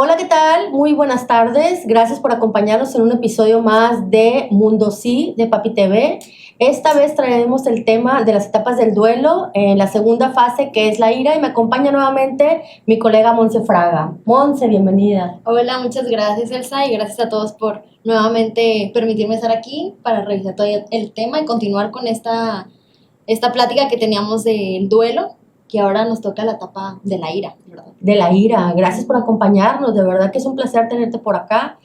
Hola, ¿qué tal? Muy buenas tardes. Gracias por acompañarnos en un episodio más de Mundo Sí de Papi TV. Esta vez traeremos el tema de las etapas del duelo en la segunda fase, que es la ira, y me acompaña nuevamente mi colega Monse Fraga. Monse, bienvenida. Hola, muchas gracias, Elsa, y gracias a todos por nuevamente permitirme estar aquí para revisar todo el tema y continuar con esta plática que teníamos del duelo, que ahora nos toca la etapa de la ira, ¿verdad? De la ira. Gracias por acompañarnos. De verdad que es un placer tenerte por acá.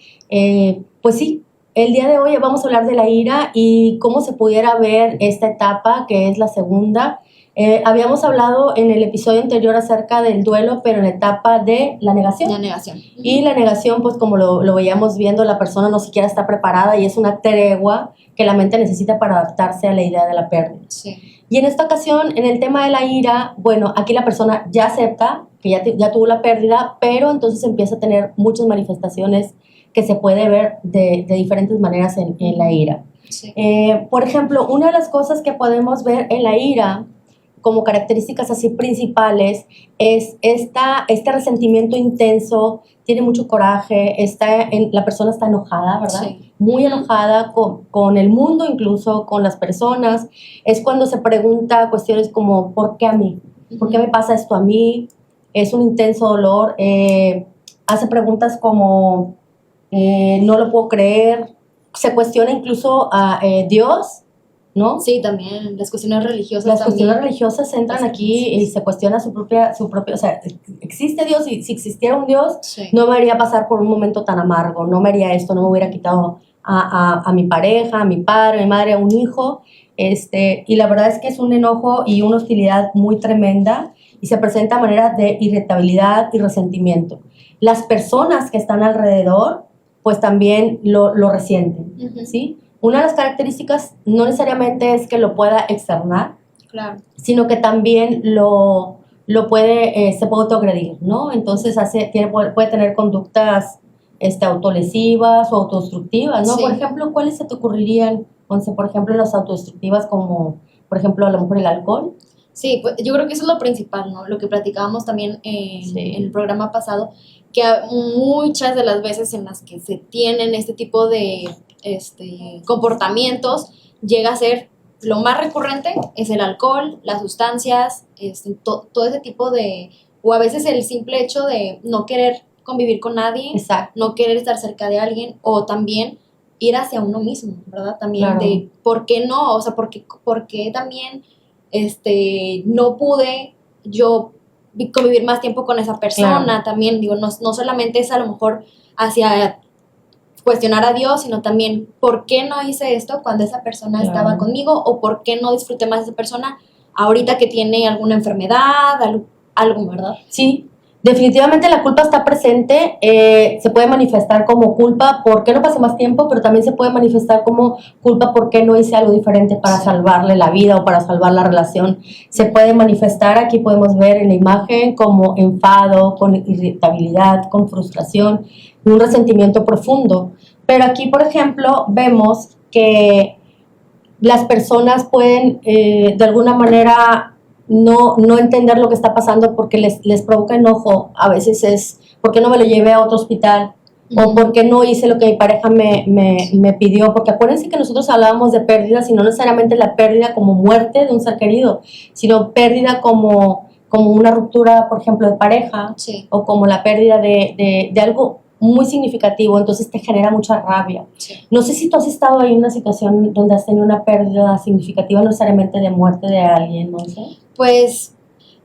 Pues sí, el día de hoy vamos a hablar de la ira y cómo se pudiera ver esta etapa, que es la segunda. Habíamos hablado en el episodio anterior acerca del duelo, pero en la etapa de la negación. La negación. Y la negación, pues como lo veíamos viendo, la persona no siquiera está preparada y es una tregua que la mente necesita para adaptarse a la idea de la pérdida. Sí. Y en esta ocasión, en el tema de la ira, bueno, aquí la persona ya acepta que ya tuvo la pérdida, pero entonces empieza a tener muchas manifestaciones que se puede ver de diferentes maneras en la ira. Sí. Por ejemplo, una de las cosas que podemos ver en la ira como características así principales es este resentimiento intenso, tiene mucho coraje, la persona está enojada, ¿verdad? Sí. Muy enojada con el mundo, incluso con las personas. Es cuando se pregunta cuestiones como, ¿por qué a mí? ¿Por qué me pasa esto a mí? Es un intenso dolor. Hace preguntas como, no lo puedo creer. Se cuestiona incluso a Dios, ¿no? Sí, también las cuestiones religiosas. Las cuestiones religiosas entran aquí y se cuestiona su propia, o sea, ¿existe Dios? Y si existiera un Dios, Sí. no me haría pasar por un momento tan amargo, no me haría esto, no me hubiera quitado a mi pareja, a mi padre, a mi madre, a un hijo. Y la verdad es que es un enojo y una hostilidad muy tremenda y se presenta a manera de irritabilidad y resentimiento. Las personas que están alrededor, pues también lo resienten, ¿sí? Una de las características no necesariamente es que lo pueda externar, claro, sino que también se puede autoagredir, ¿no? Entonces puede tener conductas autolesivas o autodestructivas, ¿no? Sí. Por ejemplo, ¿cuáles se te ocurrirían, Once? Por ejemplo, las autodestructivas como, por ejemplo, a lo mejor el alcohol. Sí, pues yo creo que eso es lo principal, ¿no? Lo que platicábamos también en el programa pasado, que muchas de las veces en las que se tienen este tipo de comportamientos, llega a ser lo más recurrente, es el alcohol, las sustancias, todo ese tipo de, o a veces el simple hecho de no querer convivir con nadie, Exacto. no querer estar cerca de alguien, o también ir hacia uno mismo, ¿verdad? También Claro. de, ¿por qué no? O sea, ¿por qué también no pude yo convivir más tiempo con esa persona? Claro. También, digo, no solamente es a lo mejor hacia cuestionar a Dios, sino también, ¿por qué no hice esto cuando esa persona estaba conmigo? ¿O por qué no disfruté más de esa persona ahorita que tiene alguna enfermedad, algo, ¿verdad? Sí. Definitivamente la culpa está presente, se puede manifestar como culpa porque no pasé más tiempo, pero también se puede manifestar como culpa porque no hice algo diferente para salvarle la vida o para salvar la relación. Se puede manifestar, aquí podemos ver en la imagen, como enfado, con irritabilidad, con frustración y un resentimiento profundo. Pero aquí, por ejemplo, vemos que las personas pueden de alguna manera no entender lo que está pasando porque les provoca enojo. A veces es, ¿por qué no me lo llevé a otro hospital? O ¿por qué no hice lo que mi pareja me pidió? Porque acuérdense que nosotros hablábamos de pérdida, y no necesariamente la pérdida como muerte de un ser querido, sino pérdida como una ruptura, por ejemplo, de pareja, sí, o como la pérdida de algo muy significativo, entonces te genera mucha rabia. Sí. No sé si tú has estado ahí en una situación donde has tenido una pérdida significativa, no necesariamente de muerte de alguien, ¿no sé? Pues,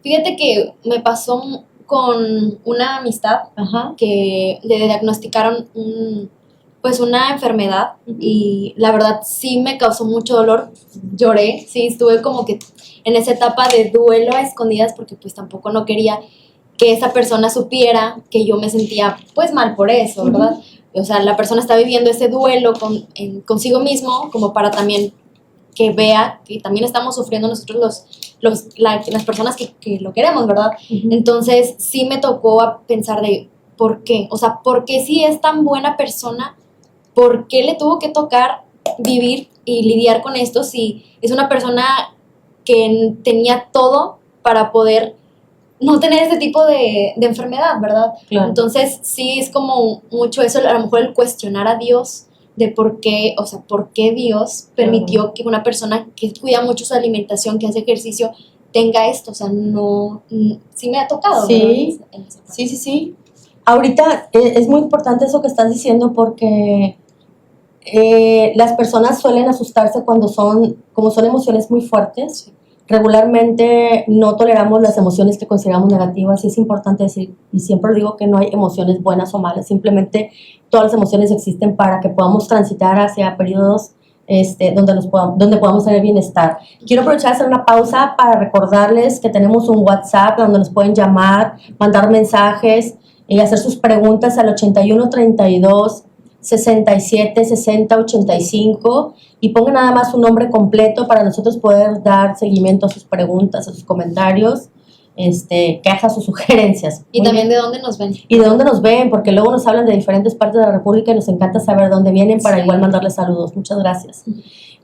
fíjate que me pasó con una amistad. Ajá. Que le diagnosticaron una enfermedad y la verdad sí me causó mucho dolor, lloré, sí, estuve como que en esa etapa de duelo a escondidas porque pues tampoco no quería que esa persona supiera que yo me sentía pues mal por eso, ¿verdad? O sea, la persona está viviendo ese duelo consigo mismo como para también que vea que también estamos sufriendo nosotros las personas que lo queremos, ¿verdad? Entonces sí me tocó pensar de ¿por qué? O sea, ¿por qué si es tan buena persona, por qué le tuvo que tocar vivir y lidiar con esto si es una persona que tenía todo para poder no tener ese tipo de enfermedad, ¿verdad? Claro. Entonces, sí, es como mucho eso, a lo mejor el cuestionar a Dios de por qué, o sea, por qué Dios permitió que una persona que cuida mucho su alimentación, que hace ejercicio, tenga esto, o sea, no, sí me ha tocado, Sí, ¿verdad? En esa parte. sí. Ahorita es muy importante eso que estás diciendo porque las personas suelen asustarse como son emociones muy fuertes. Regularmente no toleramos las emociones que consideramos negativas y es importante decir, y siempre digo que no hay emociones buenas o malas, simplemente todas las emociones existen para que podamos transitar hacia periodos donde podamos tener bienestar. Quiero aprovechar de hacer una pausa para recordarles que tenemos un WhatsApp donde nos pueden llamar, mandar mensajes y hacer sus preguntas al 8132 67 60 85 y pongan nada más su nombre completo para nosotros poder dar seguimiento a sus preguntas, a sus comentarios, quejas o sugerencias. Y Muy también bien. de dónde nos ven. Y de dónde nos ven, porque luego nos hablan de diferentes partes de la República y nos encanta saber dónde vienen para igual mandarles saludos. Muchas gracias.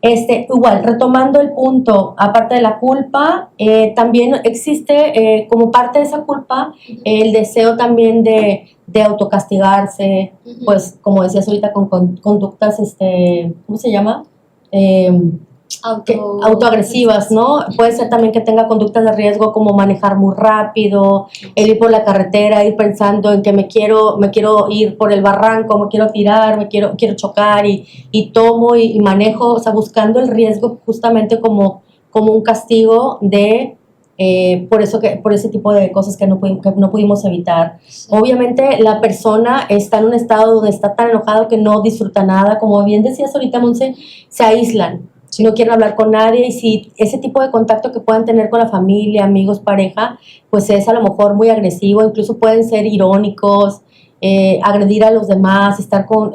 Igual, retomando el punto, aparte de la culpa, también existe como parte de esa culpa el deseo también de autocastigarse, pues como decías ahorita con conductas, ¿cómo se llama? Autoagresivas, ¿no? Puede ser también que tenga conductas de riesgo como manejar muy rápido, el ir por la carretera, ir pensando en que me quiero ir por el barranco, me quiero tirar, quiero chocar y tomo y manejo, o sea, buscando el riesgo justamente como un castigo por ese tipo de cosas que no pudimos evitar. Sí. Obviamente la persona está en un estado donde está tan enojado que no disfruta nada, como bien decías ahorita, Monse, se aíslan. Si no quieren hablar con nadie y si ese tipo de contacto que puedan tener con la familia, amigos, pareja, pues es a lo mejor muy agresivo, incluso pueden ser irónicos, agredir a los demás, estar con,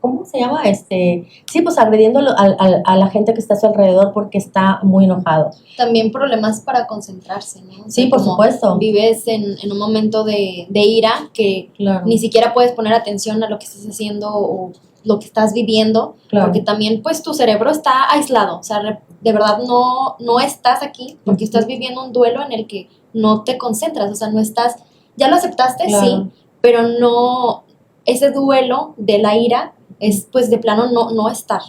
¿cómo se llama? Sí, pues agrediendo a la gente que está a su alrededor porque está muy enojado. También problemas para concentrarse, ¿no? O sea, sí, por supuesto. Vives en un momento de ira que claro. Ni siquiera puedes poner atención a lo que estás haciendo o lo que estás viviendo, claro. Porque también pues tu cerebro está aislado, o sea, de verdad no estás aquí porque estás viviendo un duelo en el que no te concentras, o sea, no estás, ya lo aceptaste, claro. Sí, pero no, ese duelo de la ira es pues de plano no estar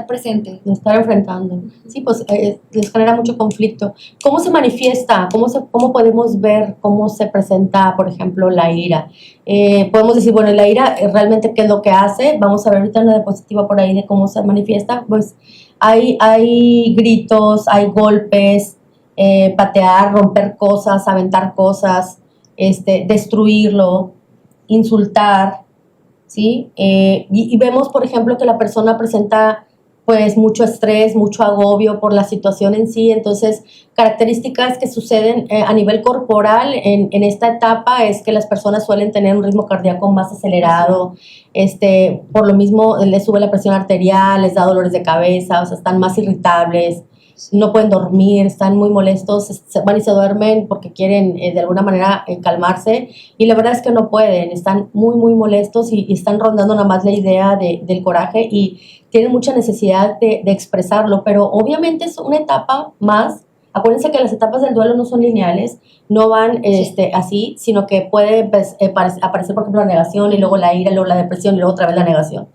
presente. No estar enfrentando. Sí, pues les genera mucho conflicto. ¿Cómo se manifiesta? ¿Cómo podemos ver cómo se presenta, por ejemplo, la ira? Podemos decir, bueno, la ira realmente qué es lo que hace. Vamos a ver ahorita una diapositiva por ahí de cómo se manifiesta. Pues hay gritos, hay golpes, patear, romper cosas, aventar cosas, destruirlo, insultar, ¿sí? Y vemos, por ejemplo, que la persona presenta pues mucho estrés, mucho agobio por la situación en sí. Entonces, características que suceden a nivel corporal en esta etapa es que las personas suelen tener un ritmo cardíaco más acelerado, por lo mismo les sube la presión arterial, les da dolores de cabeza, o sea, están más irritables, no pueden dormir, están muy molestos, van y se duermen porque quieren de alguna manera calmarse y la verdad es que no pueden, están muy muy molestos y están rondando nada más la idea del coraje y tienen mucha necesidad de expresarlo, pero obviamente es una etapa más. Acuérdense que las etapas del duelo no son lineales, no van así, sino que puede aparecer, por ejemplo, la negación y luego la ira, y luego la depresión y luego otra vez la negación.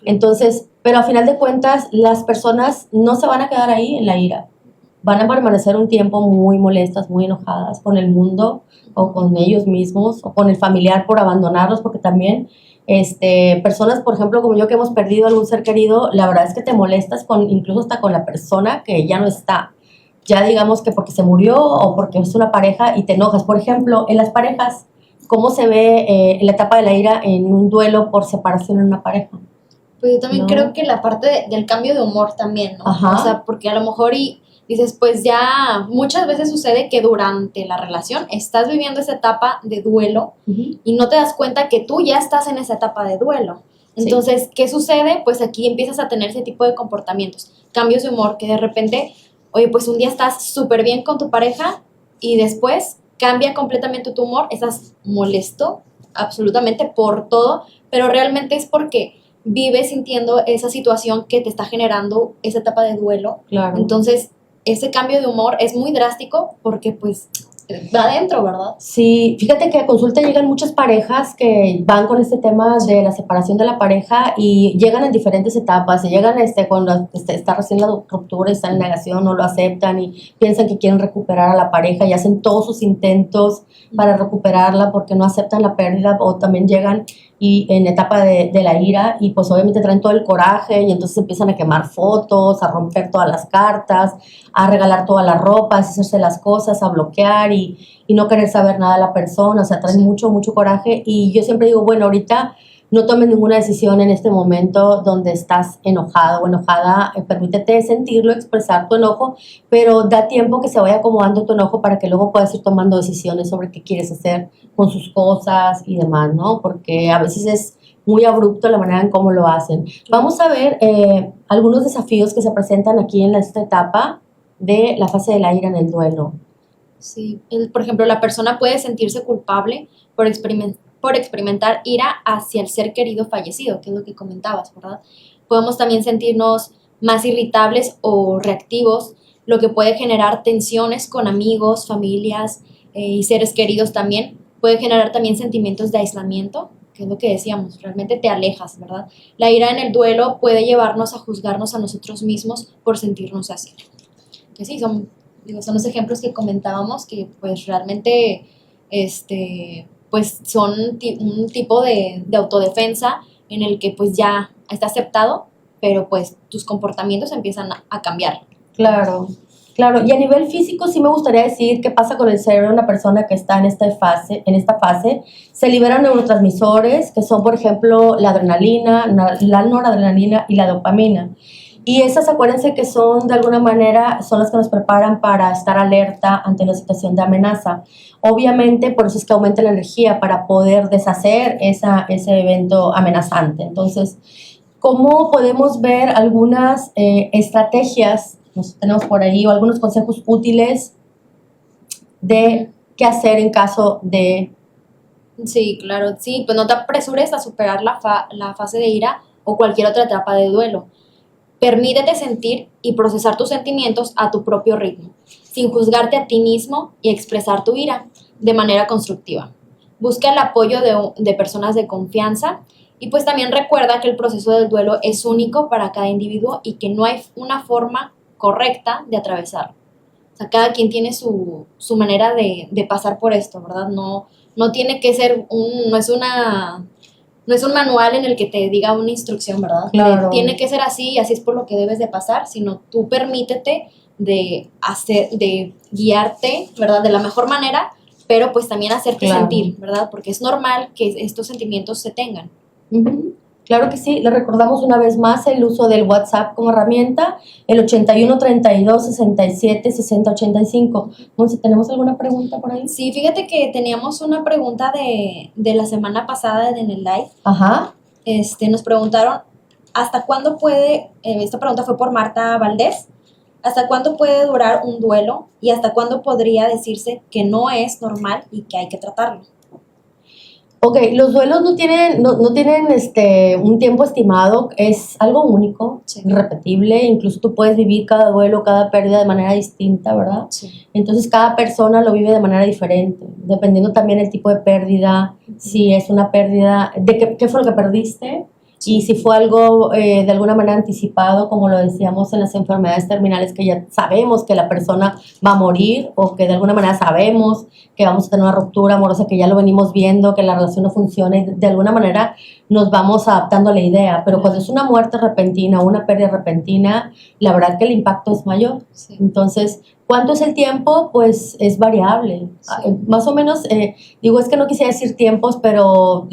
Entonces, pero a final de cuentas, las personas no se van a quedar ahí en la ira. Van a permanecer un tiempo muy molestas, muy enojadas con el mundo o con ellos mismos o con el familiar por abandonarlos, porque también personas, por ejemplo, como yo que hemos perdido algún ser querido, la verdad es que te molestas incluso hasta con la persona que ya no está. Ya digamos que porque se murió o porque es una pareja y te enojas. Por ejemplo, en las parejas, ¿cómo se ve en la etapa de la ira en un duelo por separación en una pareja? Pues yo también creo que la parte del cambio de humor también, ¿no? Ajá. O sea, porque a lo mejor dices, pues ya muchas veces sucede que durante la relación estás viviendo esa etapa de duelo y no te das cuenta que tú ya estás en esa etapa de duelo. Entonces, sí. ¿Qué sucede? Pues aquí empiezas a tener ese tipo de comportamientos, cambios de humor que de repente, oye, pues un día estás súper bien con tu pareja y después cambia completamente tu humor, estás molesto absolutamente por todo, pero realmente es porque vives sintiendo esa situación que te está generando esa etapa de duelo. Claro. Entonces, ese cambio de humor es muy drástico porque pues va adentro, ¿verdad? Sí, fíjate que a consulta llegan muchas parejas que van con este tema de la separación de la pareja y llegan en diferentes etapas. Y llegan cuando está recién la ruptura y están en negación, no lo aceptan y piensan que quieren recuperar a la pareja y hacen todos sus intentos para recuperarla porque no aceptan la pérdida, o también llegan y en etapa de la ira y pues obviamente traen todo el coraje y entonces empiezan a quemar fotos, a romper todas las cartas, a regalar toda la ropa, a hacerse las cosas, a bloquear y no querer saber nada de la persona, o sea, traen mucho, mucho coraje. Y yo siempre digo, bueno, ahorita no tomes ninguna decisión en este momento donde estás enojado o enojada, permítete sentirlo, expresar tu enojo, pero da tiempo que se vaya acomodando tu enojo para que luego puedas ir tomando decisiones sobre qué quieres hacer con sus cosas y demás, ¿no? Porque a veces es muy abrupto la manera en cómo lo hacen. Vamos a ver algunos desafíos que se presentan aquí en esta etapa de la fase de la ira en el duelo. Sí, por ejemplo, la persona puede sentirse culpable por experimentar ira hacia el ser querido fallecido, que es lo que comentabas, ¿verdad? Podemos también sentirnos más irritables o reactivos, lo que puede generar tensiones con amigos, familias y seres queridos también. Puede generar también sentimientos de aislamiento, que es lo que decíamos, realmente te alejas, ¿verdad? La ira en el duelo puede llevarnos a juzgarnos a nosotros mismos por sentirnos así. Que sí, son los ejemplos que comentábamos que pues realmente pues son un tipo de autodefensa en el que pues ya está aceptado, pero pues tus comportamientos empiezan a cambiar. Claro, claro. Y a nivel físico sí me gustaría decir qué pasa con el cerebro de una persona que está en esta fase. Se liberan neurotransmisores que son, por ejemplo, la adrenalina, la noradrenalina y la dopamina. Y esas, acuérdense que son, de alguna manera, son las que nos preparan para estar alerta ante una situación de amenaza. Obviamente, por eso es que aumenta la energía para poder deshacer ese evento amenazante. Entonces, ¿cómo podemos ver algunas estrategias, tenemos por ahí, o algunos consejos útiles de qué hacer en caso de... Sí, claro, sí, pues no te apresures a superar la fase de ira o cualquier otra etapa de duelo. Permítete sentir y procesar tus sentimientos a tu propio ritmo, sin juzgarte a ti mismo y expresar tu ira de manera constructiva. Busca el apoyo de personas de confianza y pues también recuerda que el proceso del duelo es único para cada individuo y que no hay una forma correcta de atravesarlo. O sea, cada quien tiene su manera de pasar por esto, ¿verdad? No tiene que ser no es un manual en el que te diga una instrucción, ¿verdad? Claro. Tiene que ser así y así es por lo que debes de pasar, sino tú permítete de guiarte, ¿verdad? De la mejor manera, pero pues también hacerte sentir, ¿verdad? Porque es normal que estos sentimientos se tengan. Uh-huh. Claro que sí, le recordamos una vez más el uso del WhatsApp como herramienta, el 81 32 67 60 85. Monse, ¿tenemos alguna pregunta por ahí? Sí, fíjate que teníamos una pregunta de la semana pasada en el live. Ajá. Nos preguntaron, ¿hasta cuándo puede, esta pregunta fue por Marta Valdés, ¿hasta cuándo puede durar un duelo y hasta cuándo podría decirse que no es normal y que hay que tratarlo? Ok, los duelos no tienen un tiempo estimado, es algo único, sí, irrepetible, incluso tú puedes vivir cada duelo, cada pérdida de manera distinta, ¿verdad? Sí. Entonces cada persona lo vive de manera diferente, dependiendo también el tipo de pérdida, si es una pérdida, de qué fue lo que perdiste, y si fue algo de alguna manera anticipado, como lo decíamos en las enfermedades terminales, que ya sabemos que la persona va a morir o que de alguna manera sabemos que vamos a tener una ruptura amorosa, que ya lo venimos viendo, que la relación no funciona y de alguna manera nos vamos adaptando a la idea. Pero cuando es una muerte repentina o una pérdida repentina, la verdad que el impacto es mayor. Sí. Entonces, ¿cuánto es el tiempo? Pues es variable. Sí. Más o menos, es que no quisiera decir tiempos, pero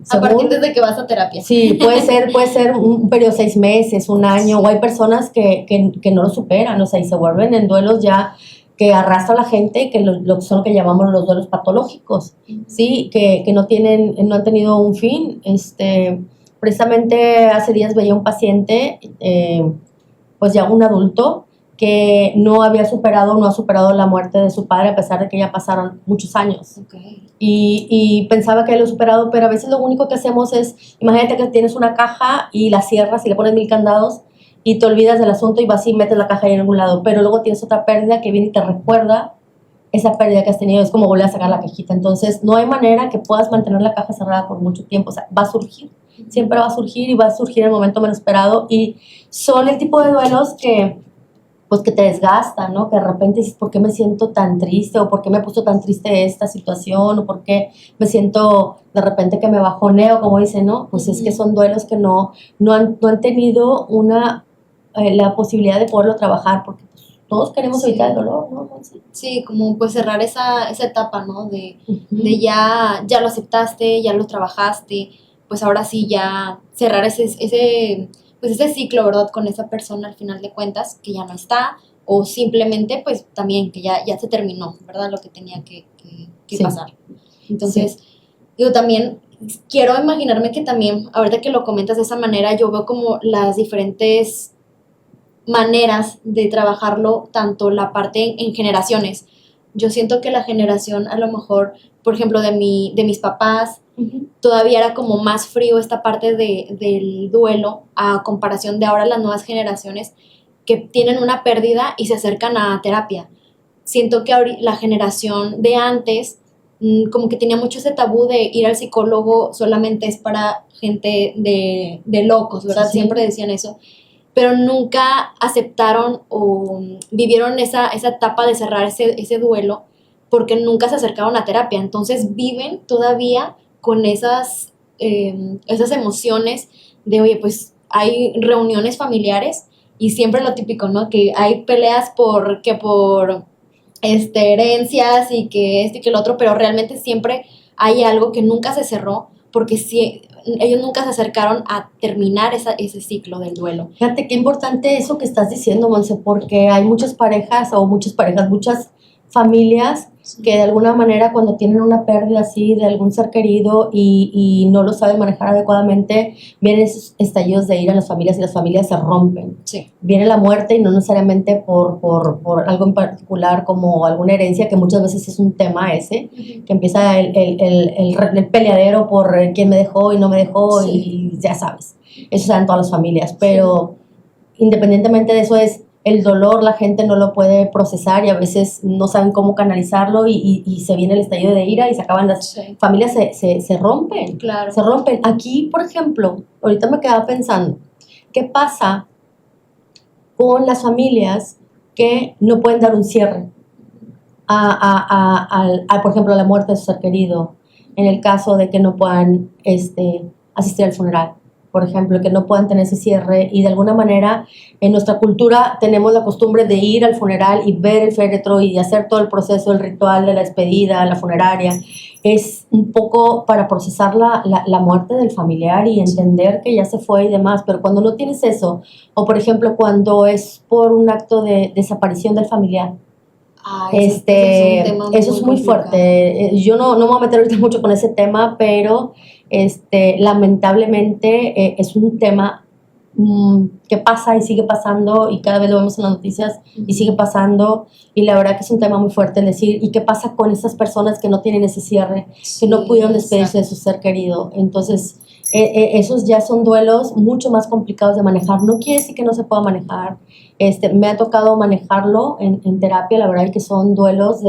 a partir desde que vas a terapia. Sí, puede ser un periodo de 6 meses, un año, o hay personas que no lo superan, o sea, y se vuelven en duelos ya que arrastra a la gente, que son lo que llamamos los duelos patológicos, ¿sí? Que no han tenido un fin. Precisamente hace días veía un paciente, pues ya un adulto, que no ha superado la muerte de su padre a pesar de que ya pasaron muchos años. Okay. Y pensaba que lo he superado, pero a veces lo único que hacemos es, imagínate que tienes una caja y la cierras y le pones 1000 candados y te olvidas del asunto y vas y metes la caja ahí en algún lado, pero luego tienes otra pérdida que viene y te recuerda esa pérdida que has tenido, es como volver a sacar la cajita. Entonces, no hay manera que puedas mantener la caja cerrada por mucho tiempo. O sea, va a surgir, siempre va a surgir y va a surgir en el momento menos esperado. Y son el tipo de duelos que, pues, que te desgastan, ¿no? Que de repente dices, ¿por qué me siento tan triste? ¿O por qué me puso tan triste esta situación? ¿O por qué me siento de repente que me bajoneo, como dicen, ¿no? Pues es que son duelos que no han tenido la posibilidad de poderlo trabajar, porque pues, todos queremos evitar el dolor, ¿no? Sí, como pues cerrar esa etapa, ¿no? De ya lo aceptaste, ya lo trabajaste, pues ahora sí ya cerrar ese ciclo, ¿verdad? Con esa persona al final de cuentas que ya no está, o simplemente pues también que ya se terminó, ¿verdad? Lo que tenía que Sí. pasar. Entonces, digo, también quiero imaginarme que también, ahorita que lo comentas de esa manera, yo veo como las diferentes maneras de trabajarlo, tanto la parte en generaciones. Yo siento que la generación, a lo mejor, por ejemplo, de mis papás, todavía era como más frío esta parte del duelo a comparación de ahora las nuevas generaciones que tienen una pérdida y se acercan a terapia. Siento que la generación de antes como que tenía mucho ese tabú de ir al psicólogo solamente es para gente de locos, ¿verdad? Sí. Siempre decían eso, pero nunca aceptaron o vivieron esa etapa de cerrar ese duelo porque nunca se acercaron a terapia. Entonces viven todavía con esas emociones de, oye, pues hay reuniones familiares y siempre lo típico, ¿no? Que hay peleas por herencias y que esto y que el otro, pero realmente siempre hay algo que nunca se cerró porque ellos nunca se acercaron a terminar ese ciclo del duelo. Fíjate qué importante eso que estás diciendo, Monse, porque hay muchas muchas familias que de alguna manera cuando tienen una pérdida así de algún ser querido y no lo saben manejar adecuadamente, vienen esos estallidos de ira en las familias y las familias se rompen. Sí. Viene la muerte y no necesariamente por algo en particular como alguna herencia, que muchas veces es un tema ese, que empieza el peleadero por quién me dejó y no me dejó, y ya sabes, eso se da en todas las familias, pero independientemente de eso es el dolor, la gente no lo puede procesar y a veces no saben cómo canalizarlo y se viene el estallido de ira y se acaban las familias, se rompen. Claro. Se rompen. Aquí, por ejemplo, ahorita me quedaba pensando, ¿qué pasa con las familias que no pueden dar un cierre por ejemplo, a la muerte de su ser querido? En el caso de que no puedan asistir al funeral, por ejemplo, que no puedan tener ese cierre, y de alguna manera en nuestra cultura tenemos la costumbre de ir al funeral y ver el féretro y hacer todo el proceso, el ritual de la despedida, la funeraria, es un poco para procesar la muerte del familiar y entender que ya se fue y demás, pero cuando no tienes eso, o por ejemplo cuando es por un acto de desaparición del familiar, eso es muy fuerte. Yo no me voy a meter ahorita mucho con ese tema, pero lamentablemente es un tema que pasa y sigue pasando y cada vez lo vemos en las noticias y sigue pasando, y la verdad que es un tema muy fuerte el decir, ¿y qué pasa con esas personas que no tienen ese cierre, que no pudieron despedirse de su ser querido? Entonces esos ya son duelos mucho más complicados de manejar. No quiere decir que no se pueda manejar. Me ha tocado manejarlo en terapia, la verdad que son duelos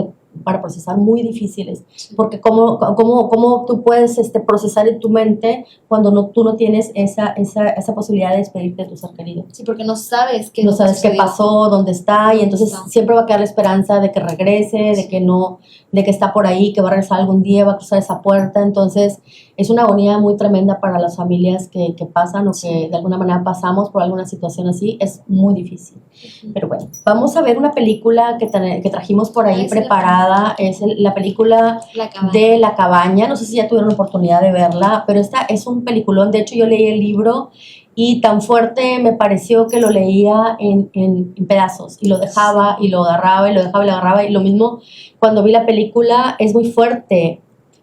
para procesar muy difíciles, porque cómo tú puedes procesar en tu mente cuando tú no tienes esa posibilidad de despedirte de tu ser querido. Sí, porque no sabes qué pasó, dónde está, y entonces siempre va a quedar la esperanza de que regrese, de que está por ahí, que va a regresar algún día, va a cruzar esa puerta. Entonces es una agonía muy tremenda para las familias que pasan o que de alguna manera pasamos por alguna situación así. Es muy difícil. Pero bueno, vamos a ver una película que trajimos por ahí preparada. Es la película de La Cabaña. No sé si ya tuvieron la oportunidad de verla, pero esta es un peliculón. De hecho, yo leí el libro y tan fuerte me pareció que lo leía en pedazos y lo dejaba y lo agarraba y lo dejaba y lo agarraba, y lo mismo cuando vi la película. Es muy fuerte.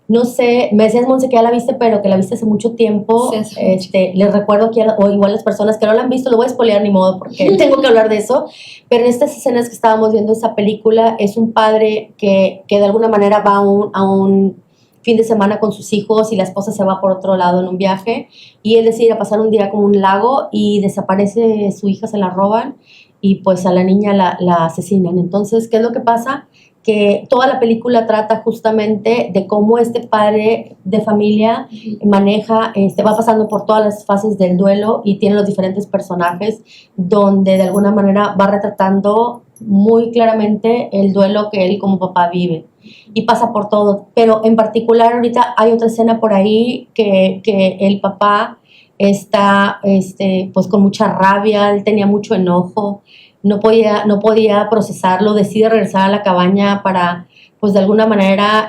No sé, me decías, Monse, que ya la viste, pero que la viste hace mucho tiempo. Les recuerdo que o igual las personas que no la han visto, lo voy a spoilear ni modo porque tengo que hablar de eso, pero en estas escenas que estábamos viendo esa película, es un padre que de alguna manera va a un fin de semana con sus hijos y la esposa se va por otro lado en un viaje y él decide pasar un día como un lago y desaparece su hija, se la roban y pues a la niña la asesinan. Entonces, ¿qué es lo que pasa? que toda la película trata justamente de cómo este padre de familia maneja, va pasando por todas las fases del duelo y tiene los diferentes personajes donde de alguna manera va retratando muy claramente el duelo que él como papá vive y pasa por todo, pero en particular ahorita hay otra escena por ahí que el papá está pues con mucha rabia, él tenía mucho enojo, no podía procesarlo, decide regresar a la cabaña para pues de alguna manera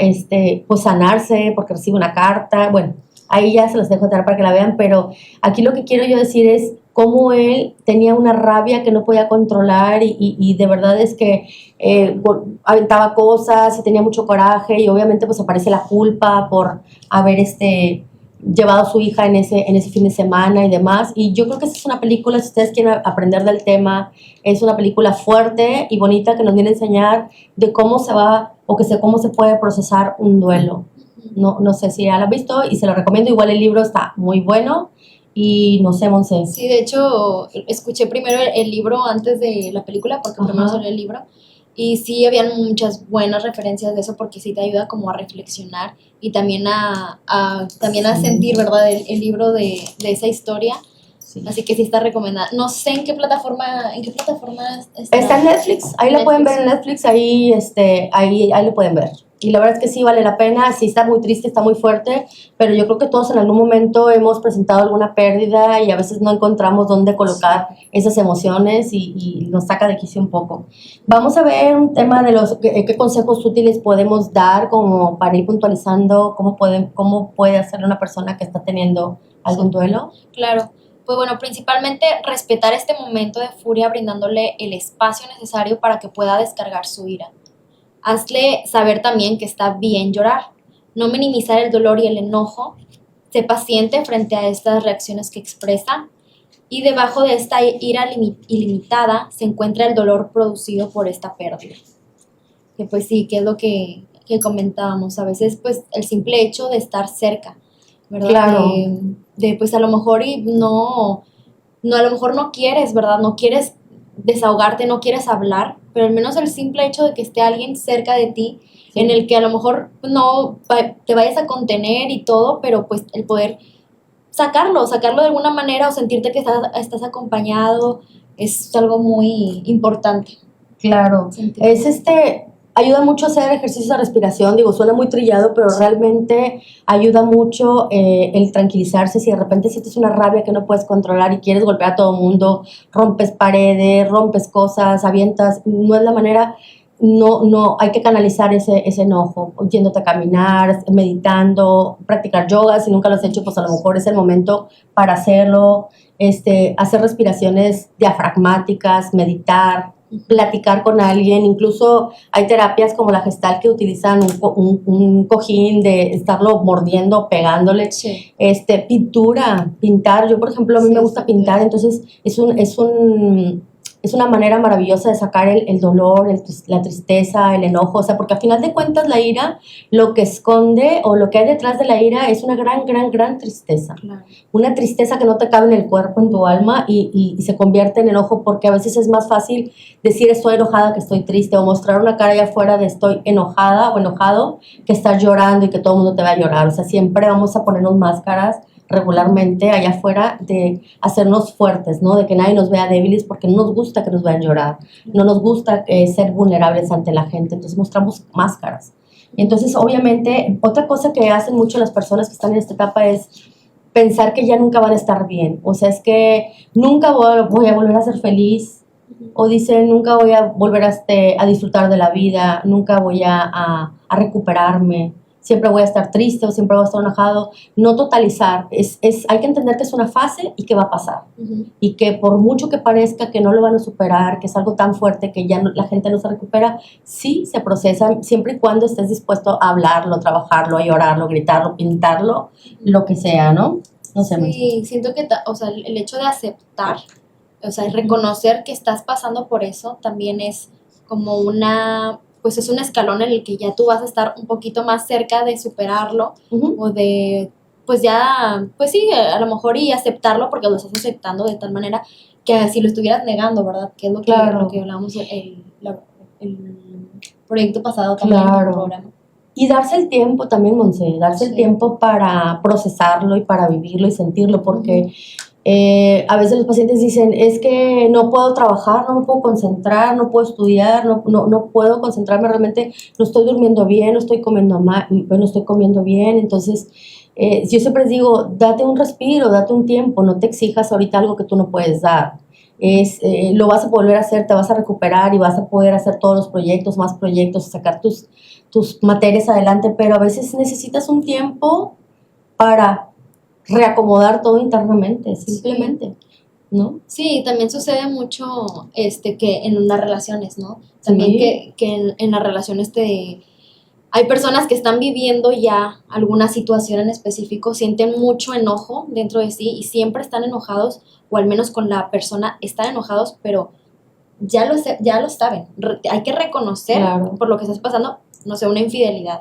pues sanarse porque recibe una carta, bueno, ahí ya se los dejo entrar para que la vean, pero aquí lo que quiero yo decir es cómo él tenía una rabia que no podía controlar y de verdad es que aventaba cosas y tenía mucho coraje y obviamente pues aparece la culpa por haber llevado a su hija en ese fin de semana y demás. Y yo creo que esta es una película, si ustedes quieren aprender del tema, es una película fuerte y bonita que nos viene a enseñar de cómo se va o cómo se puede procesar un duelo. No sé si ya la han visto y se lo recomiendo. Igual el libro está muy bueno y no sé, Monse. Sí, de hecho, escuché primero el libro antes de la película, porque primero salió el libro, y sí habían muchas buenas referencias de eso, porque sí te ayuda como a reflexionar y también también a sentir, ¿verdad?, el libro de esa historia. Sí. Así que sí está recomendada. No sé en qué plataforma está. Está en Netflix, ahí lo pueden ver en Netflix, ahí lo pueden ver. Y la verdad es que sí vale la pena, sí está muy triste, está muy fuerte, pero yo creo que todos en algún momento hemos presentado alguna pérdida y a veces no encontramos dónde colocar esas emociones y nos saca de quicio un poco. Vamos a ver un tema de qué consejos útiles podemos dar como para ir puntualizando cómo puede hacer una persona que está teniendo algún duelo. Claro. Pues bueno, principalmente respetar este momento de furia brindándole el espacio necesario para que pueda descargar su ira. Hazle saber también que está bien llorar, no minimizar el dolor y el enojo, sé paciente frente a estas reacciones que expresa y debajo de esta ira ilimitada se encuentra el dolor producido por esta pérdida. Que pues sí, que es lo que comentábamos, a veces pues el simple hecho de estar cerca, ¿verdad? Claro. De pues a lo mejor a lo mejor no quieres, ¿verdad? No quieres desahogarte, no quieres hablar, pero al menos el simple hecho de que esté alguien cerca de ti, sí, en el que a lo mejor no te vayas a contener y todo, pero pues el poder sacarlo de alguna manera o sentirte que estás acompañado es algo muy importante. Claro, ayuda mucho a hacer ejercicios de respiración, digo, suena muy trillado, pero realmente ayuda mucho el tranquilizarse. Si de repente sientes una rabia que no puedes controlar y quieres golpear a todo el mundo, rompes paredes, rompes cosas, avientas, no es la manera, no, hay que canalizar ese enojo, yéndote a caminar, meditando, practicar yoga, si nunca lo has hecho, pues a lo mejor es el momento para hacerlo, hacer respiraciones diafragmáticas, meditar, platicar con alguien, incluso hay terapias como la Gestalt que utilizan un cojín de estarlo mordiendo, pegándole, sí, pintar, yo por ejemplo a mí me gusta pintar, entonces es una manera maravillosa de sacar el dolor, la tristeza, el enojo, o sea, porque al final de cuentas la ira, lo que esconde o lo que hay detrás de la ira es una gran tristeza. Claro. Una tristeza que no te cabe en el cuerpo, en tu alma y se convierte en enojo porque a veces es más fácil decir estoy enojada que estoy triste o mostrar una cara allá afuera de estoy enojada o enojado que estar llorando y que todo el mundo te va a llorar. O sea, siempre vamos a ponernos máscaras regularmente allá afuera de hacernos fuertes, ¿no? De que nadie nos vea débiles porque no nos gusta que nos vean llorar, no nos gusta ser vulnerables ante la gente, entonces mostramos máscaras. Y entonces, obviamente, otra cosa que hacen mucho las personas que están en esta etapa es pensar que ya nunca van a estar bien, o sea, es que nunca voy a volver a ser feliz, o dicen nunca voy a volver a disfrutar de la vida, nunca voy a recuperarme, siempre voy a estar triste o siempre voy a estar enojado. No totalizar, hay que entender que es una fase y que va a pasar. Y que por mucho que parezca que no lo van a superar, que es algo tan fuerte que ya la gente no se recupera, sí se procesa siempre y cuando estés dispuesto a hablarlo, trabajarlo, a llorarlo, gritarlo, pintarlo, lo que sea, ¿no? No sé. Sí, siento que, o sea, el hecho de aceptar, o sea, reconocer que estás pasando por eso también es como pues es un escalón en el que ya tú vas a estar un poquito más cerca de superarlo o de, pues ya, pues sí, a lo mejor y aceptarlo porque lo estás aceptando de tal manera que si lo estuvieras negando, ¿verdad? Que es lo que hablábamos proyecto pasado también en Claro. el programa. Y darse el tiempo también, Monse, darse el Sí. tiempo para procesarlo y para vivirlo y sentirlo, porque a veces los pacientes dicen, es que no puedo trabajar, no me puedo concentrar, no puedo estudiar, no puedo concentrarme realmente, no estoy durmiendo bien, no estoy comiendo mal, no estoy comiendo bien. Entonces, yo siempre les digo, date un respiro, date un tiempo, no te exijas ahorita algo que tú no puedes dar. Lo vas a volver a hacer, te vas a recuperar y vas a poder hacer todos los proyectos, más proyectos, sacar tus materias adelante, pero a veces necesitas un tiempo para reacomodar todo internamente, simplemente, ¿no? Sí, también sucede mucho que en las relaciones, ¿no? También Sí. que en las relaciones hay personas que están viviendo ya alguna situación en específico, sienten mucho enojo dentro de sí y siempre están enojados, o al menos con la persona están enojados, pero ya lo saben. Hay que reconocer Claro. por lo que estás pasando, no sé, una infidelidad.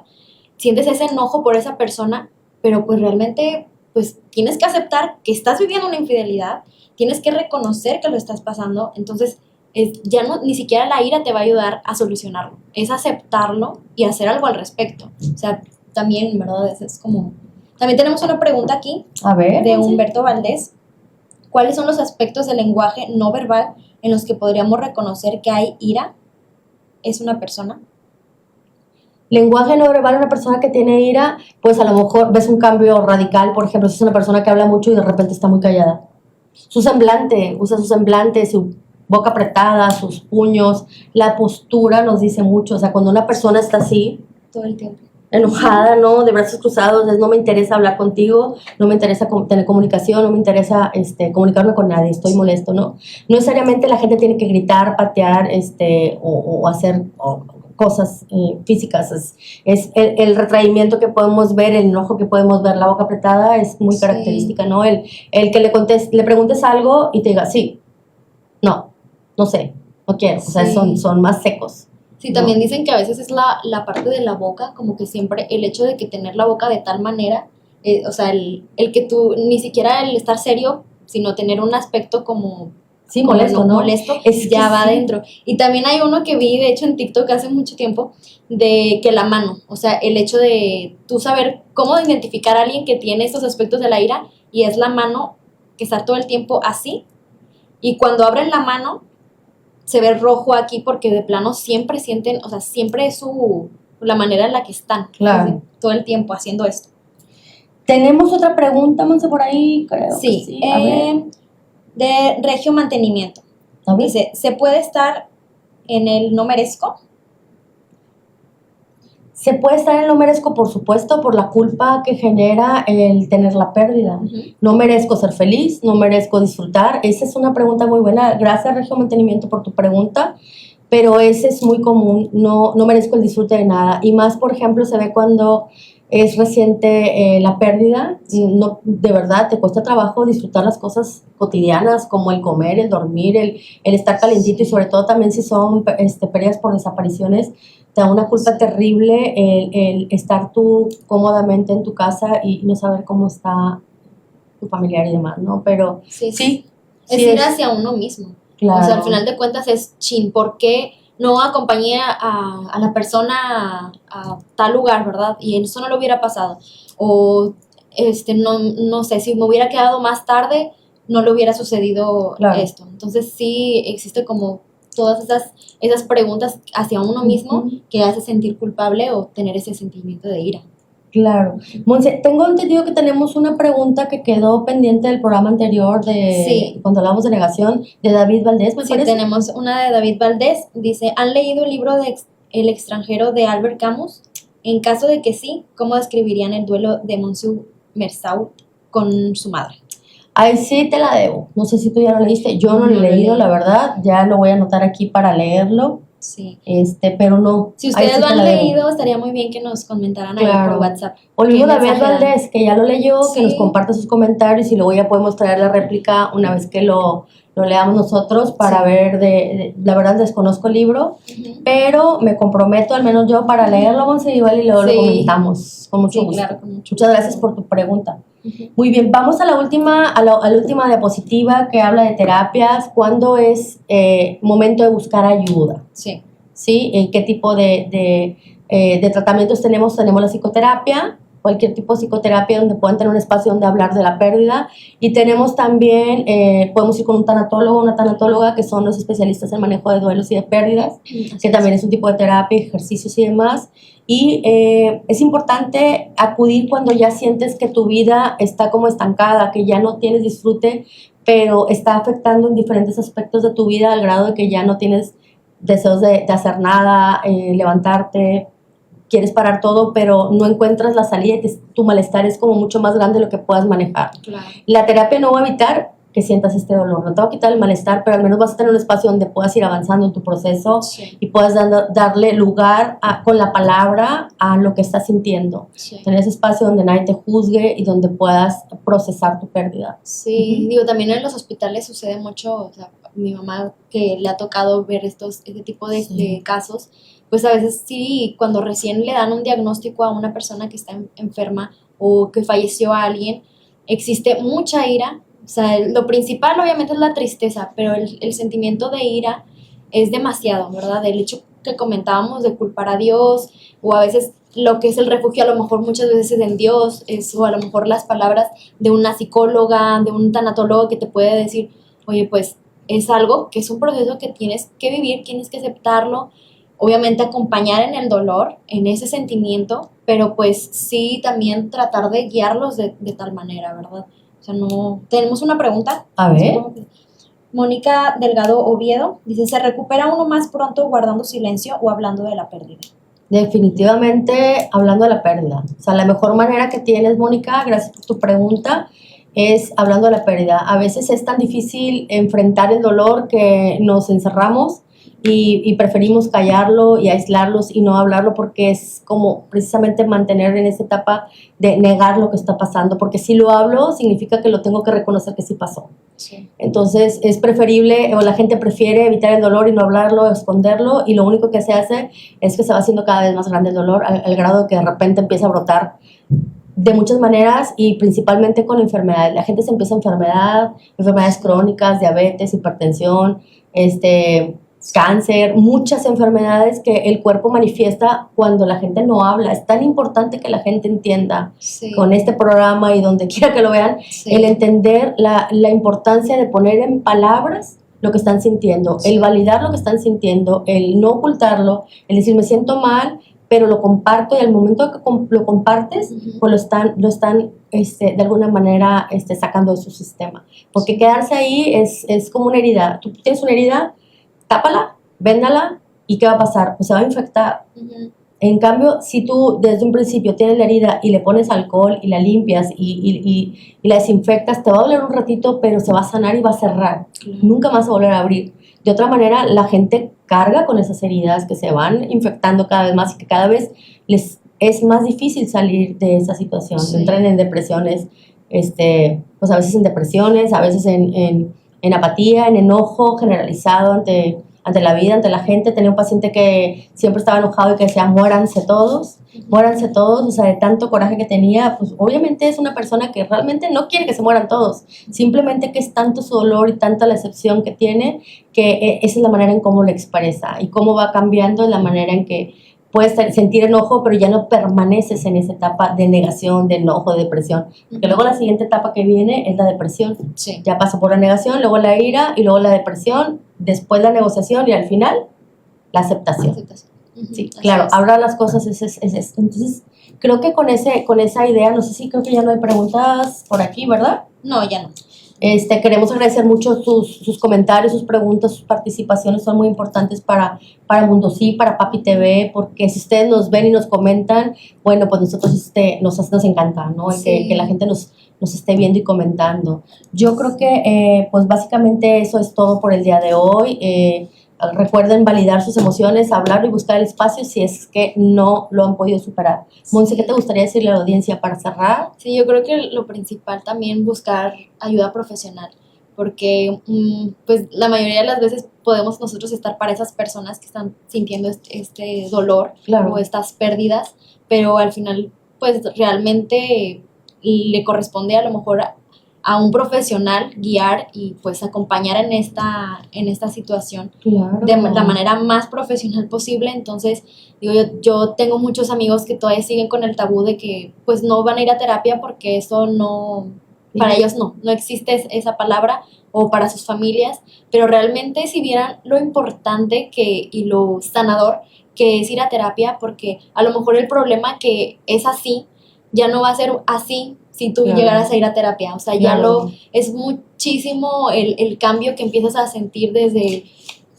Sientes ese enojo por esa persona, pero pues realmente pues tienes que aceptar que estás viviendo una infidelidad, tienes que reconocer que lo estás pasando, entonces ya no, ni siquiera la ira te va a ayudar a solucionarlo, es aceptarlo y hacer algo al respecto. O sea, también, ¿verdad? Es como... También tenemos una pregunta aquí A ver. de Monse. Humberto Valdés. ¿Cuáles son los aspectos del lenguaje no verbal en los que podríamos reconocer que hay ira? ¿Es una persona? Lenguaje no verbal, una persona que tiene ira, pues a lo mejor ves un cambio radical, por ejemplo, si es una persona que habla mucho y de repente está muy callada. Su semblante, usa su semblante, su boca apretada, sus puños, la postura nos dice mucho. O sea, cuando una persona está así, Todo el tiempo. enojada, ¿no? De brazos cruzados, no me interesa hablar contigo, no me interesa tener comunicación, no me interesa comunicarme con nadie, estoy molesto, ¿no? No necesariamente la gente tiene que gritar, patear, o hacer cosas físicas. Es el retraimiento que podemos ver, el enojo que podemos ver, la boca apretada es muy Sí. característica, ¿no? El que le preguntes algo y te diga, sí, no sé, no quiero. O sea, Sí. son más secos. Sí, también dicen que a veces es la parte de la boca, como que siempre el hecho de que tener la boca de tal manera, o sea, el que tú, ni siquiera el estar serio, sino tener un aspecto como... Sí, como molesto, ¿no? Molesto, Es ya que va sí. adentro. Y también hay uno que vi, de hecho, en TikTok hace mucho tiempo, de que la mano, o sea, el hecho de tú saber cómo identificar a alguien que tiene estos aspectos de la ira, y es la mano que está todo el tiempo así, y cuando abren la mano, se ve rojo aquí porque de plano siempre sienten, o sea, siempre es la manera en la que están. Claro. Así, todo el tiempo haciendo esto. Tenemos otra pregunta, Monse, por ahí, creo que Sí, sí. A ver. de regio mantenimiento. A ver. Dice, ¿se puede estar en el no merezco? Se puede estar en lo merezco, por supuesto, por la culpa que genera el tener la pérdida. No merezco ser feliz, no merezco disfrutar. Esa es una pregunta muy buena. Gracias, Regio Mantenimiento, por tu pregunta. Pero ese es muy común. No merezco el disfrute de nada. Y más, por ejemplo, se ve cuando es reciente la pérdida. No, de verdad, te cuesta trabajo disfrutar las cosas cotidianas, como el comer, el dormir, el estar calentito, y sobre todo también si son pérdidas por desapariciones. Te da una culpa terrible el estar tú cómodamente en tu casa y no saber cómo está tu familiar y demás, ¿no? Pero sí, es ir hacia uno mismo. Claro. O sea, al final de cuentas es chin, ¿por qué no acompañé a la persona a tal lugar, verdad? Y eso no lo hubiera pasado. O, no sé, si me hubiera quedado más tarde, no le hubiera sucedido Claro. esto. Entonces sí existe como todas esas preguntas hacia uno mismo que hace sentir culpable o tener ese sentimiento de ira. Claro. Monse, tengo entendido que tenemos una pregunta que quedó pendiente del programa anterior Sí. cuando hablamos de negación, de David Valdés, me Sí, parece. tenemos una de David Valdés. Dice, ¿han leído el libro de El extranjero de Albert Camus? En caso de que sí, ¿cómo describirían el duelo de Monsieur Meursault con su madre? Ahí sí te la debo. No sé si tú ya lo leíste. Yo no lo he leído, la verdad. Ya lo voy a anotar aquí para leerlo. Sí. Pero no. Si ustedes sí lo han leído, estaría muy bien que nos comentaran ahí por WhatsApp. Olvido David Valdés, que ya lo leyó, Sí. que nos comparte sus comentarios y luego ya podemos traer la réplica una vez que lo leamos nosotros para ver la verdad desconozco el libro, pero me comprometo al menos yo para leerlo, Monse, igual y luego lo comentamos con mucho gusto. Claro, con mucho Muchas gracias por tu pregunta. Muy bien, vamos a la última diapositiva que habla de terapias. ¿Cuándo es momento de buscar ayuda? Sí. ¿sí? ¿Qué tipo de tratamientos tenemos? Tenemos la psicoterapia, cualquier tipo de psicoterapia donde puedan tener un espacio donde hablar de la pérdida, y tenemos también, podemos ir con un tanatólogo, una tanatóloga, que son los especialistas en manejo de duelos y de pérdidas, que también es un tipo de terapia, ejercicios y demás. Y es importante acudir cuando ya sientes que tu vida está como estancada, que ya no tienes disfrute, pero está afectando en diferentes aspectos de tu vida al grado de que ya no tienes deseos de hacer nada, levantarte, quieres parar todo, pero no encuentras la salida y tu malestar es como mucho más grande de lo que puedas manejar. Claro. La terapia no va a evitar que sientas este dolor, no te va a quitar el malestar, pero al menos vas a tener un espacio donde puedas ir avanzando en tu proceso, Sí. y puedas darle lugar con la palabra a lo que estás sintiendo. Sí. Tener ese espacio donde nadie te juzgue y donde puedas procesar tu pérdida. Sí, digo, también en los hospitales sucede mucho, o sea, mi mamá que le ha tocado ver este tipo de casos, pues a veces sí, cuando recién le dan un diagnóstico a una persona que está enferma o que falleció a alguien, existe mucha ira. O sea, lo principal obviamente es la tristeza, pero el sentimiento de ira es demasiado, ¿verdad? El hecho que comentábamos de culpar a Dios, o a veces lo que es el refugio, a lo mejor muchas veces es en Dios, o a lo mejor las palabras de una psicóloga, de un tanatólogo que te puede decir, oye, pues es algo que es un proceso que tienes que vivir, tienes que aceptarlo, obviamente acompañar en el dolor, en ese sentimiento, pero pues sí también tratar de guiarlos de tal manera, ¿verdad? O sea, no... Tenemos una pregunta. A ver. Mónica Delgado Oviedo dice, ¿se recupera uno más pronto guardando silencio o hablando de la pérdida? Definitivamente hablando de la pérdida. O sea, la mejor manera que tienes, Mónica, gracias por tu pregunta, es hablando de la pérdida. A veces es tan difícil enfrentar el dolor que nos encerramos y preferimos callarlo y aislarlos y no hablarlo, porque es como precisamente mantener en esa etapa de negar lo que está pasando, porque si lo hablo significa que lo tengo que reconocer que sí pasó. Sí. Entonces es preferible, o la gente prefiere evitar el dolor y no hablarlo, esconderlo, y lo único que se hace es que se va haciendo cada vez más grande el dolor al grado que de repente empieza a brotar de muchas maneras, y principalmente con enfermedades. La gente se empieza enfermedades crónicas, diabetes, hipertensión, cáncer, muchas enfermedades que el cuerpo manifiesta cuando la gente no habla. Es tan importante que la gente entienda, Sí. con este programa y donde quiera que lo vean, Sí. el entender la importancia de poner en palabras lo que están sintiendo, Sí. el validar lo que están sintiendo, el no ocultarlo, el decir me siento mal, pero lo comparto, y al momento que lo compartes, pues lo están de alguna manera sacando de su sistema. Porque quedarse ahí es como una herida. Tú tienes una herida, tápala, véndala, ¿y qué va a pasar? Pues se va a infectar. En cambio, si tú desde un principio tienes la herida y le pones alcohol y la limpias y la desinfectas, te va a doler un ratito, pero se va a sanar y va a cerrar. Nunca más va a volver a abrir. De otra manera, la gente carga con esas heridas que se van infectando cada vez más, y que cada vez les es más difícil salir de esa situación. Sí. Entran en depresiones, pues a veces en depresiones, a veces en apatía, en enojo generalizado ante la vida, ante la gente. Tenía un paciente que siempre estaba enojado y que decía, muéranse todos, o sea, de tanto coraje que tenía. Pues obviamente es una persona que realmente no quiere que se mueran todos, simplemente que es tanto su dolor y tanta la excepción que tiene, que esa es la manera en cómo lo expresa, y cómo va cambiando en la manera en que puedes sentir enojo, pero ya no permaneces en esa etapa de negación, de enojo, de depresión. Porque luego la siguiente etapa que viene es la depresión. Sí. Ya pasó por la negación, luego la ira, y luego la depresión, después la negociación, y al final la aceptación. Sí, Así claro, es. hablar las cosas es. Entonces, creo que con esa idea, no sé si creo que ya no hay preguntas por aquí, ¿verdad? No, ya no. Queremos agradecer mucho sus comentarios, sus preguntas, sus participaciones, son muy importantes para Mundo Sí, para Papi TV, porque si ustedes nos ven y nos comentan, bueno, pues nosotros nos encanta, ¿no? Sí. Que la gente nos esté viendo y comentando. Yo creo que, pues básicamente eso es todo por el día de hoy. Recuerden validar sus emociones, hablarlo y buscar el espacio si es que no lo han podido superar. Monse, ¿qué te gustaría decirle a la audiencia para cerrar? Sí, yo creo que lo principal también buscar ayuda profesional, porque pues la mayoría de las veces podemos nosotros estar para esas personas que están sintiendo este dolor, Claro. o estas pérdidas, pero al final pues realmente le corresponde a lo mejor a un profesional guiar y pues acompañar en esta situación Claro. de la manera más profesional posible. Entonces, digo, yo tengo muchos amigos que todavía siguen con el tabú de que pues no van a ir a terapia porque eso no, para ellos no existe esa palabra, o para sus familias, pero realmente si vieran lo importante y lo sanador que es ir a terapia, porque a lo mejor el problema que es así, ya no va a ser así si tú Claro. llegaras a ir a terapia, o sea, Claro. es muchísimo el cambio que empiezas a sentir desde,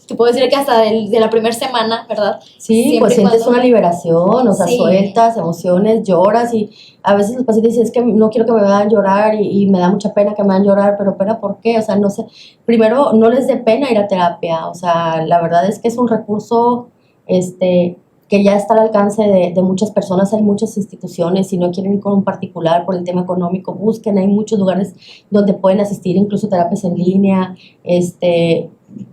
te puedo decir que hasta de la primera semana, ¿verdad? Sí, Siempre pues y sientes cuando- una liberación, o sea, Sí. sueltas emociones, lloras y a veces los pacientes dicen, es que no quiero que me vean llorar y me da mucha pena que me vean llorar, pero pena, ¿por qué? O sea, no sé, primero no les dé pena ir a terapia, o sea, la verdad es que es un recurso, que ya está al alcance de muchas personas, hay muchas instituciones, si no quieren ir con un particular por el tema económico, busquen, hay muchos lugares donde pueden asistir, incluso terapias en línea,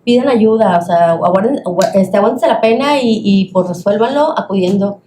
piden ayuda, o sea, aguántense la pena y pues resuélvanlo acudiendo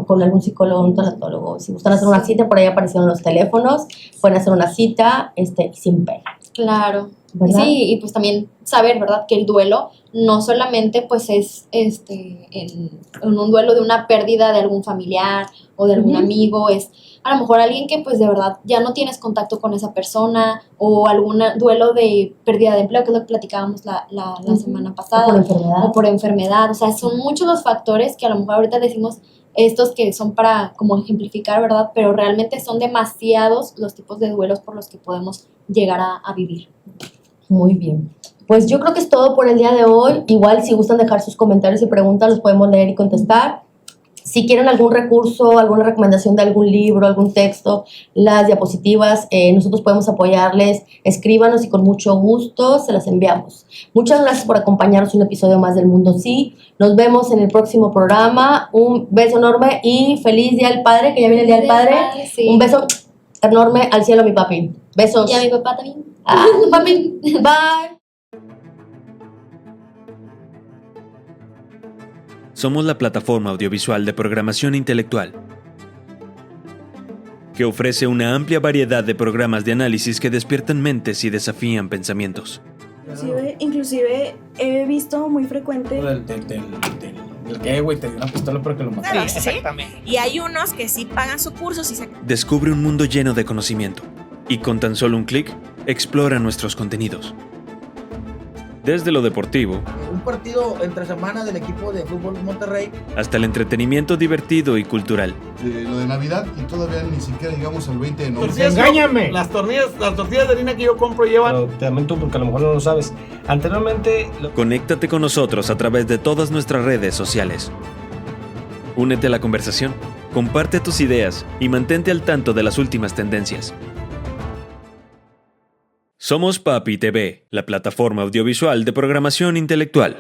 con algún psicólogo, un tanatólogo. Si gustan hacer una cita, por ahí aparecieron los teléfonos, pueden hacer una cita sin pena. Claro. ¿Verdad? Sí, y pues también saber, ¿verdad? Que el duelo no solamente pues es en un duelo de una pérdida de algún familiar o de algún amigo, es a lo mejor alguien que pues de verdad ya no tienes contacto con esa persona, o algún duelo de pérdida de empleo, que es lo que platicábamos la semana pasada. O por enfermedad. O por enfermedad, o sea, son muchos los factores que a lo mejor ahorita decimos estos que son para como ejemplificar, ¿verdad? Pero realmente son demasiados los tipos de duelos por los que podemos llegar a vivir. Muy bien. Pues yo creo que es todo por el día de hoy. Igual si gustan dejar sus comentarios y preguntas, los podemos leer y contestar. Si quieren algún recurso, alguna recomendación de algún libro, algún texto, las diapositivas, nosotros podemos apoyarles. Escríbanos y con mucho gusto se las enviamos. Muchas gracias por acompañarnos en un episodio más del Mundo Sí. Nos vemos en el próximo programa. Un beso enorme y feliz Día del Padre, que ya viene el Día del Padre. Sí. Un beso enorme al cielo, mi papi. Besos. Y a mi papá también. Papi. Bye. Somos la plataforma audiovisual de programación intelectual, que ofrece una amplia variedad de programas de análisis que despiertan mentes y desafían pensamientos. Inclusive he visto muy frecuente Del que, güey, te dio una pistola porque lo mataron. Claro, sí. Exactamente. Y hay unos que sí pagan su curso, sí se... Descubre un mundo lleno de conocimiento y con tan solo un clic, explora nuestros contenidos. Desde lo deportivo Un partido entre semana del equipo de fútbol Monterrey. hasta el entretenimiento divertido y cultural. Lo de Navidad y todavía ni siquiera llegamos al 20 de noviembre. ¡Engáñame! Las tortillas de harina que yo compro llevan. Pero te lamento porque a lo mejor no lo sabes. Anteriormente, Conéctate con nosotros a través de todas nuestras redes sociales. Únete a la conversación, comparte tus ideas y mantente al tanto de las últimas tendencias. Somos Papi TV, la plataforma audiovisual de programación intelectual.